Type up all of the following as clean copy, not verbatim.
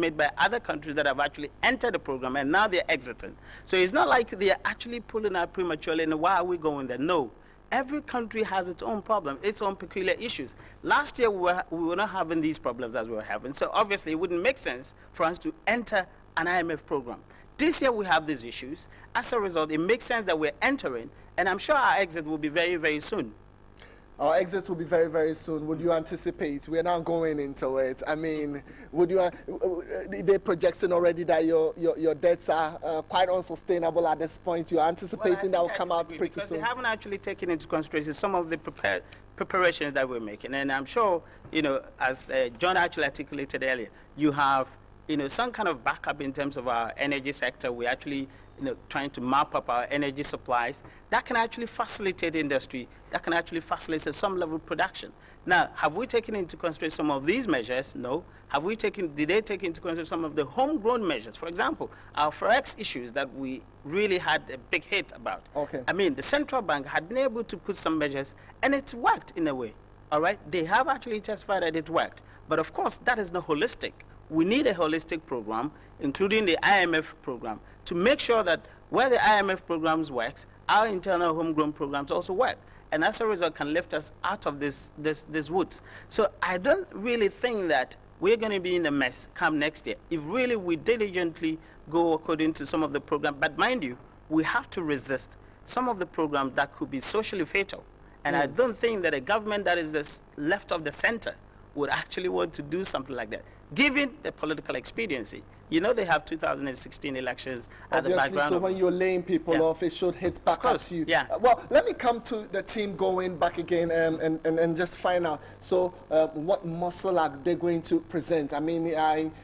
made by other countries that have actually entered the program and now they're exiting. So it's not like they're actually pulling out prematurely and why are we going there? No. Every country has its own problem, its own peculiar issues. Last year, we were not having these problems as we were having, so obviously it wouldn't make sense for us to enter an IMF program. This year, we have these issues. As a result, it makes sense that we're entering, and I'm sure our exit will be very, very soon. Our exit will be very, very soon. Would you anticipate? We're not going into it. I mean, would you? They're projecting already that your debts are quite unsustainable at this point. You're anticipating that will come out pretty soon. They haven't actually taken into consideration some of the preparations that we're making, and I'm sure, you know, as John actually articulated earlier, you have, you know, some kind of backup in terms of our energy sector. We actually, you know, trying to map up our energy supplies that can actually facilitate industry, that can actually facilitate some level of production. Now, have we taken into consideration some of these measures? No. Did they take into consideration some of the homegrown measures? For example, our forex issues that we really had a big hit about. Okay. I mean, the central bank had been able to put some measures, and it worked in a way, all right? They have actually testified that it worked. But of course, that is not holistic. We need a holistic program, including the IMF program, to make sure that where the IMF programs works, our internal homegrown programs also work. And as a result, can lift us out of this woods. So I don't really think that we're going to be in a mess come next year if really we diligently go according to some of the programs. But mind you, we have to resist some of the programs that could be socially fatal. And I don't think that a government that is this left of the center would actually want to do something like that, given the political expediency. You know, they have 2016 elections at the background. So when you're laying people off, it should hit back at you. Yeah. Well, let me come to the team going back again and just find out. So what muscle are they going to present? I mean,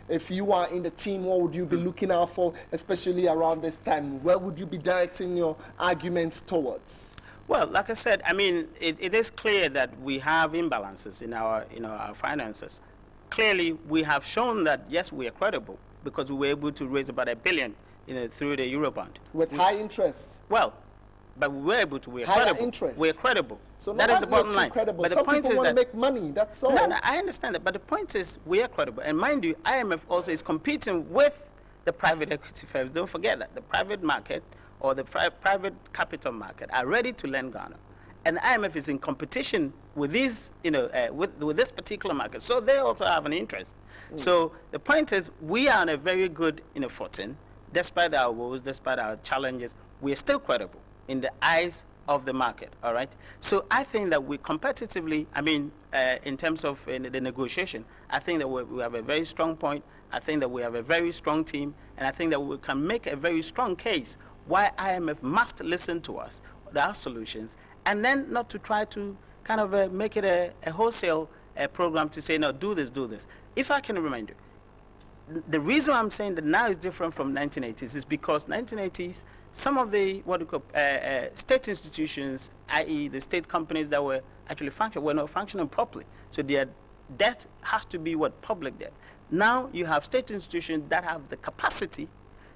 if you are in the team, what would you be looking out for, especially around this time? Where would you be directing your arguments towards? Well, like I said, I mean, it is clear that we have imbalances in our finances. Clearly, we have shown that, yes, we are credible because we were able to raise about $1 billion, you know, through the Eurobond. With high interest. Well, but we were able to. We are higher credible. Interest. We are credible. So that is the bottom line. Credible. But some the point people is want that to make money. That's all. No, I understand that. But the point is, we are credible. And mind you, IMF also is competing with the private equity firms. Don't forget that the private market or the private capital market are ready to lend Ghana. And IMF is in competition with these, you know, with this particular market. So they also have an interest. So the point is, we are on a very good, you know, footing. Despite our woes, despite our challenges, we are still credible in the eyes of the market, all right? So I think that we competitively, I mean, in terms of the negotiation, I think that we have a very strong point. I think that we have a very strong team. And I think that we can make a very strong case why IMF must listen to us, our solutions, and then not to try to kind of make it a wholesale program to say, no, do this, do this. If I can remind you, the reason I'm saying that now is different from 1980s is because 1980s, some of the state institutions, i.e. the state companies that were actually functioning, were not functioning properly. So their debt has to be public debt. Now you have state institutions that have the capacity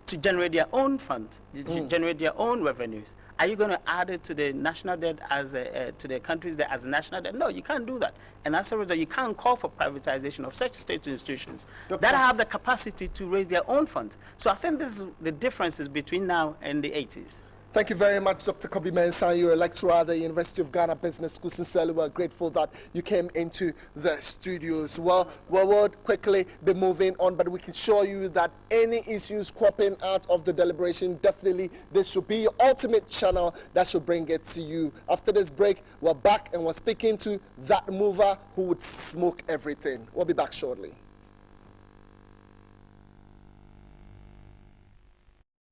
to generate their own funds, to generate their own revenues. Are you going to add it to the national debt as to the countries debt as a national debt? No, you can't do that. And as a result, you can't call for privatization of such state institutions that have the capacity to raise their own funds. So I think this is the differences between now and the 80s. Thank you very much, Dr. Kobby Mensah. You're a lecturer at the University of Ghana Business School. Sincerely, we're grateful that you came into the studios. Well, we will quickly be moving on, but we can show you that any issues cropping out of the deliberation, definitely this should be your ultimate channel that should bring it to you. After this break, we're back and we're speaking to that mover who would smoke everything. We'll be back shortly.